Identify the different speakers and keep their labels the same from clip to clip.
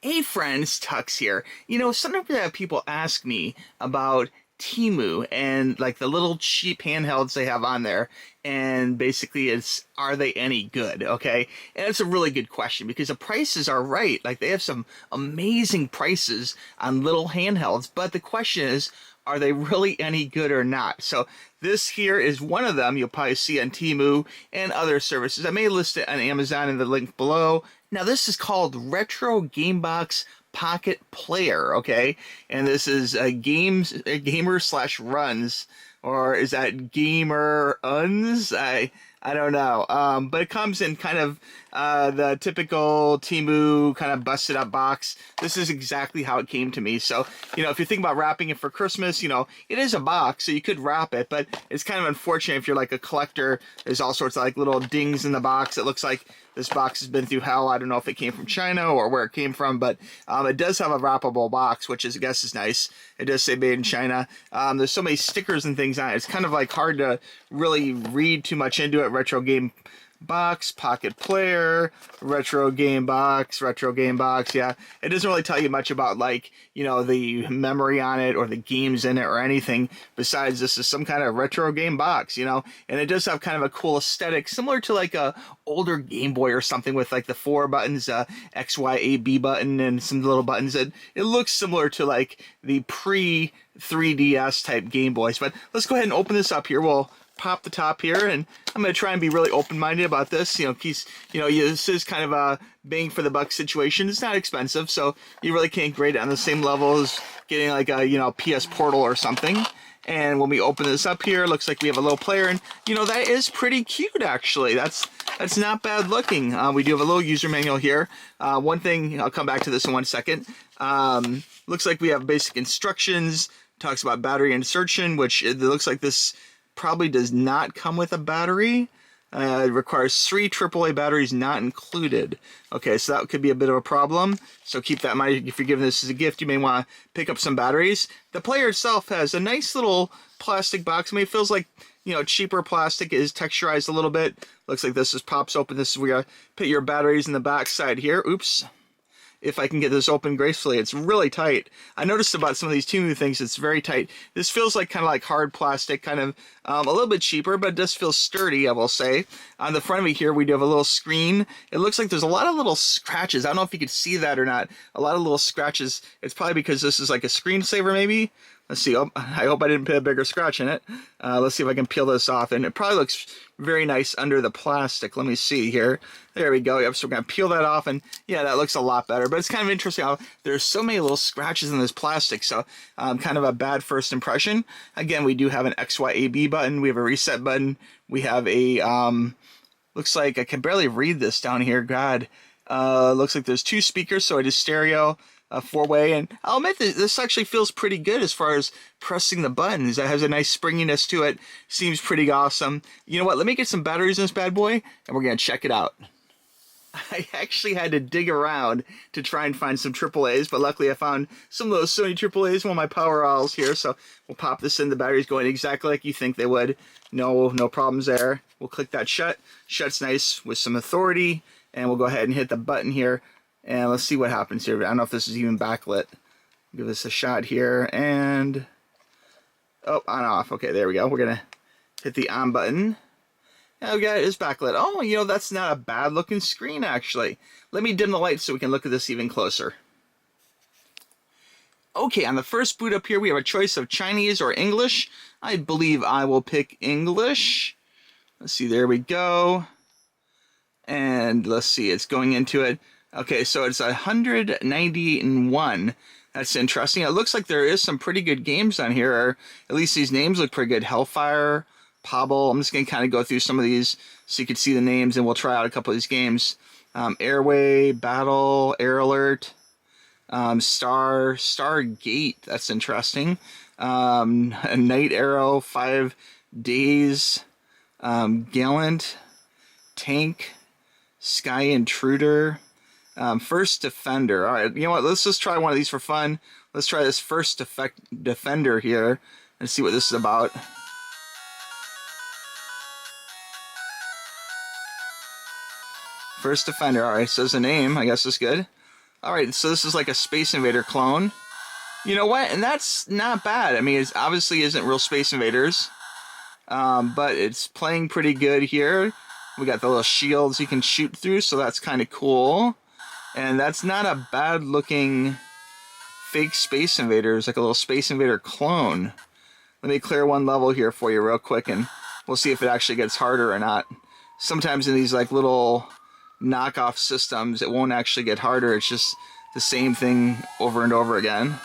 Speaker 1: Hey friends, Tuxx here. Sometimes people ask me about Temu and like the little cheap handhelds they have on there, and basically it's are they any good? Okay, and it's a really good question because the prices are right. Like they have some amazing prices on little handhelds, but the question is, are they really any good or not? So this here is one of them you'll probably see on Temu and other services. I may list it on Amazon in the link below. Now this is called Retro Gamebox Pocket Player, okay? And this is a gamer slash runs, or is that gamer uns? I don't know. But it comes in kind of the typical Temu kind of busted up box. This is exactly how it came to me. So, if you think about wrapping it for Christmas, it is a box, so you could wrap it, but it's kind of unfortunate if you're like a collector. There's all sorts of like little dings in the box. It looks like this box has been through hell. I don't know if it came from China or where it came from, but it does have a wrappable box, which I guess is nice. It does say made in China. There's so many stickers and things on it. It's kind of like hard to really read too much into it. Retro game box, pocket player, retro game box. Yeah, it doesn't really tell you much about like the memory on it or the games in it or anything besides this is some kind of retro game box, and it does have kind of a cool aesthetic similar to like a older Game Boy or something with like the four buttons, X, Y, A, B button and some little buttons. It looks similar to like the pre 3DS type Game Boys. But let's go ahead and open this up here. We'll pop the top here, and I'm going to try and be really open-minded about this. This is kind of a bang for the buck situation. It's not expensive, so you really can't grade it on the same level as getting like a, PS Portal or something. And when we open this up here, it looks like we have a little player, and that is pretty cute actually. That's not bad looking. We do have a little user manual here. One thing, I'll come back to this in 1 second. Looks like we have basic instructions. Talks about battery insertion, which it looks like this probably does not come with a battery. It requires 3 AAA batteries not included. Okay, so that could be a bit of a problem. So keep that in mind. If you're giving this as a gift, you may want to pick up some batteries. The player itself has a nice little plastic box. I mean, it feels like, cheaper plastic. It is texturized a little bit. Looks like this just pops open. This is where you put your batteries in the back side here. Oops. If I can get this open gracefully. It's really tight. I noticed about some of these Temu things, it's very tight. This feels like kind of like hard plastic, kind of a little bit cheaper, but it does feel sturdy, I will say. On the front of it here, we do have a little screen. It looks like there's a lot of little scratches. I don't know if you could see that or not. A lot of little scratches. It's probably because this is like a screensaver, maybe. Let's see. Oh, I hope I didn't put a bigger scratch in it. Let's see if I can peel this off. And it probably looks very nice under the plastic. Let me see here. There we go. Yep, so we're going to peel that off. And yeah, that looks a lot better. But it's kind of interesting how there's so many little scratches in this plastic. So kind of a bad first impression. Again, we do have an XYAB button. We have a reset button. We have a, looks like I can barely read this down here. God. Looks like there's 2 speakers, so it is stereo. A 4-way, and I'll admit that this actually feels pretty good as far as pressing the buttons. It has a nice springiness to it. Seems pretty awesome. You know what? Let me get some batteries in this bad boy, and we're going to check it out. I actually had to dig around to try and find some AAAs, but luckily I found some of those Sony AAAs, one of my power alls here, so we'll pop this in. The battery's going exactly like you think they would. No problems there. We'll click that shut. Shut's nice with some authority, and we'll go ahead and hit the button here. And let's see what happens here. I don't know if this is even backlit. Give this a shot here. And, oh, on off. Okay, there we go. We're going to hit the on button. And we got it is backlit. Oh, that's not a bad looking screen, actually. Let me dim the light so we can look at this even closer. Okay, on the first boot up here, we have a choice of Chinese or English. I believe I will pick English. Let's see, there we go. And let's see, it's going into it. Okay, so it's 191. That's interesting. It looks like there is some pretty good games on here, or at least these names look pretty good. Hellfire, Pobble. I'm just going to kind of go through some of these so you can see the names, and we'll try out a couple of these games. Airway, Battle, Air Alert, Stargate. That's interesting. Night Arrow, 5 Days, Gallant, Tank, Sky Intruder. First Defender. All right, you know what? Let's just try one of these for fun. Let's try this First Defender here and see what this is about. First Defender. All right, says the name. I guess it's good. All right, so this is like a Space Invader clone. You know what? And that's not bad. I mean, it obviously isn't real Space Invaders, but it's playing pretty good here. We got the little shields you can shoot through, so that's kind of cool. And that's not a bad looking fake Space Invaders, like a little Space Invader clone. Let me clear one level here for you real quick, and we'll see if it actually gets harder or not. Sometimes in these like little knockoff systems, it won't actually get harder. It's just the same thing over and over again.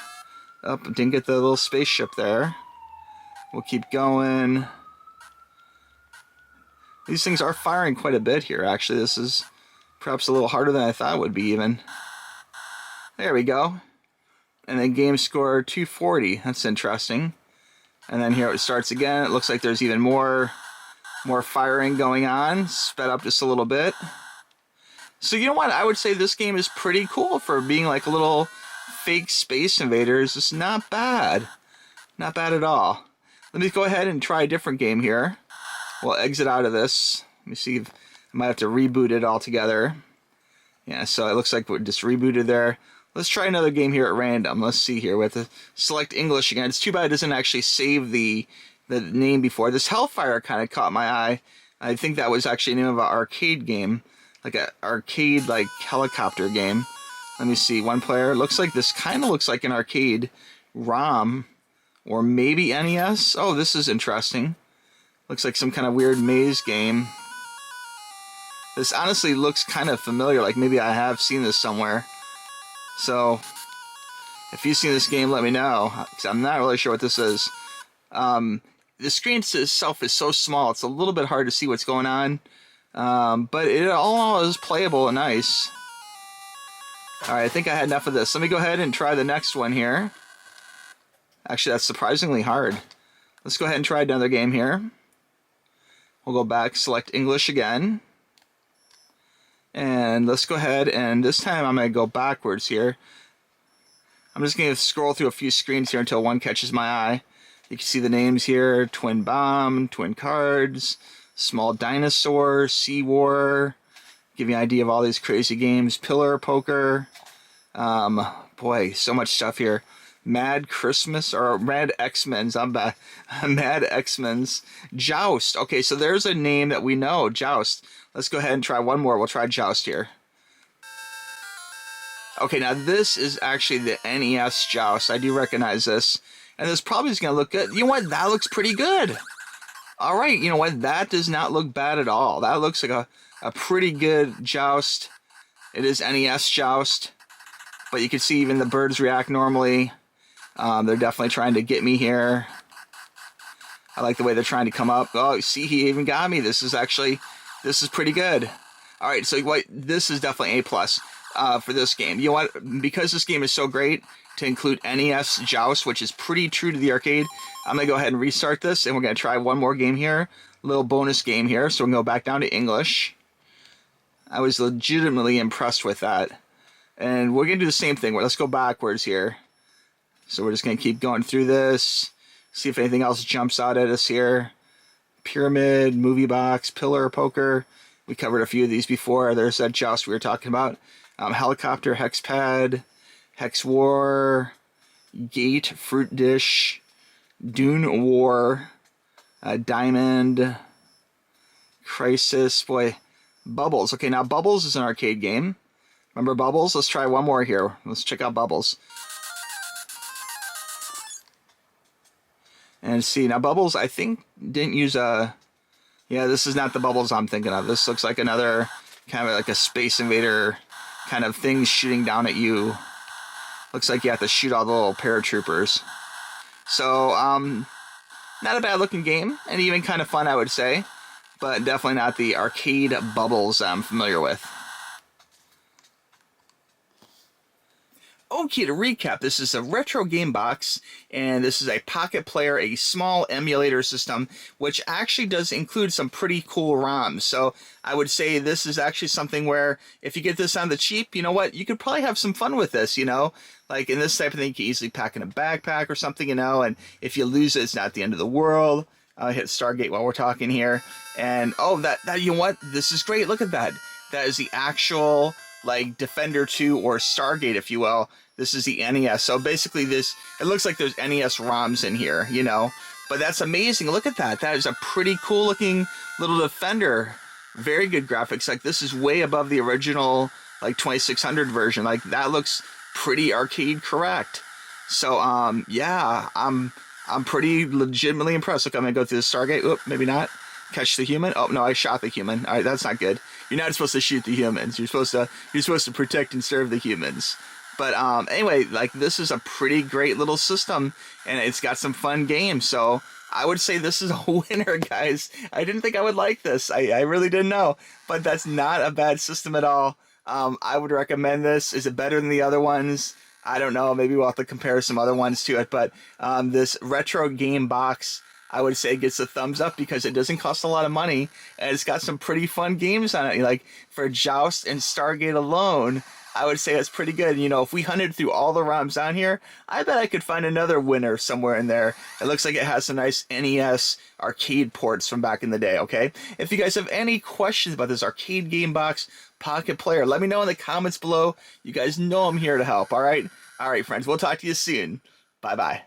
Speaker 1: Oh, didn't get the little spaceship there. We'll keep going. These things are firing quite a bit here, actually. This is perhaps a little harder than I thought it would be, even. There we go. And then game score 240. That's interesting. And then here it starts again. It looks like there's even more firing going on. Sped up just a little bit. So you know what? I would say this game is pretty cool for being like a little fake Space Invaders. It's not bad. Not bad at all. Let me go ahead and try a different game here. We'll exit out of this. Let me see if I might have to reboot it altogether. Yeah, so it looks like we're just rebooted there. Let's try another game here at random. Let's see here. We have to select English again. It's too bad it doesn't actually save the name before. This Hellfire kind of caught my eye. I think that was actually the name of an arcade game. Like an arcade like helicopter game. Let me see. One player. Looks like this kind of looks like an arcade ROM. Or maybe NES. Oh, this is interesting. Looks like some kind of weird maze game. This honestly looks kind of familiar. Like maybe I have seen this somewhere. So, if you've seen this game, let me know. Because I'm not really sure what this is. The screen itself is so small, it's a little bit hard to see what's going on. But it all is playable and nice. Alright, I think I had enough of this. Let me go ahead and try the next one here. Actually, that's surprisingly hard. Let's go ahead and try another game here. We'll go back, select English again. And let's go ahead, and this time I'm going to go backwards here. I'm just going to scroll through a few screens here until one catches my eye. You can see the names here: Twin Bomb, Twin Cards, Small Dinosaur, Sea War. Give you an idea of all these crazy games. Pillar Poker. Boy, so much stuff here. Mad Christmas, or Mad X-Men's, I'm back. Mad X-Men's. Joust. Okay, so there's a name that we know, Joust. Let's go ahead and try one more. We'll try Joust here. Okay, now this is actually the NES Joust. I do recognize this. And this probably is going to look good. You know what? That looks pretty good. All right, you know what? That does not look bad at all. That looks like a pretty good Joust. It is NES Joust. But you can see even the birds react normally. They're definitely trying to get me here. I like the way they're trying to come up. Oh, see, he even got me. This is pretty good. All right, so what? This is definitely A+ for this game. You know what? Because this game is so great, to include NES Joust, which is pretty true to the arcade, I'm going to go ahead and restart this, and we're going to try one more game here. A little bonus game here, so we're going to go back down to English. I was legitimately impressed with that. And we're going to do the same thing. Let's go backwards here. So we're just going to keep going through this. See if anything else jumps out at us here. Pyramid, Movie Box, Pillar Poker. We covered a few of these before. There's that Joust we were talking about. Helicopter, Hexpad, Hex War, Gate, Fruit Dish, Dune War, Diamond, Crisis. Boy, Bubbles. Okay, now Bubbles is an arcade game. Remember Bubbles? Let's try one more here. Let's check out Bubbles. And see, now Bubbles, I think, didn't use a... Yeah, this is not the Bubbles I'm thinking of. This looks like another kind of like a Space Invader kind of thing shooting down at you. Looks like you have to shoot all the little paratroopers. So, not a bad looking game, and even kind of fun, I would say. But definitely not the arcade Bubbles I'm familiar with. Okay, to recap, this is a retro game box, and this is a pocket player, a small emulator system, which actually does include some pretty cool ROMs. So I would say this is actually something where if you get this on the cheap, you know what, you could probably have some fun with this, you know? Like in this type of thing, you can easily pack in a backpack or something, you know, and if you lose it, it's not the end of the world. Hit Stargate while we're talking here. And, oh, that you know what, this is great, look at that. That is the actual like Defender 2 or Stargate, if you will. This is the NES. So basically this, it looks like there's NES ROMs in here, you know. But that's amazing. Look at that. That is a pretty cool looking little Defender. Very good graphics. Like this is way above the original like 2600 version. Like that looks pretty arcade correct. So yeah, I'm pretty legitimately impressed. Look, I'm gonna go through the Stargate. Oop, maybe not. Catch the human. Oh no, I shot the human. All right, that's not good. You're not supposed to shoot the humans. You're supposed to protect and serve the humans. But anyway, like this is a pretty great little system, and it's got some fun games. So I would say this is a winner, guys. I didn't think I would like this. I really didn't know, but that's not a bad system at all. I would recommend this. Is it better than the other ones? I don't know. Maybe we'll have to compare some other ones to it. But this retro game box, I would say, gets a thumbs up because it doesn't cost a lot of money, and it's got some pretty fun games on it. Like for Joust and Stargate alone, I would say it's pretty good. You know, if we hunted through all the ROMs on here, I bet I could find another winner somewhere in there. It looks like it has some nice NES arcade ports from back in the day, okay? If you guys have any questions about this arcade game box pocket player, let me know in the comments below. You guys know I'm here to help, all right? All right, friends, we'll talk to you soon. Bye-bye.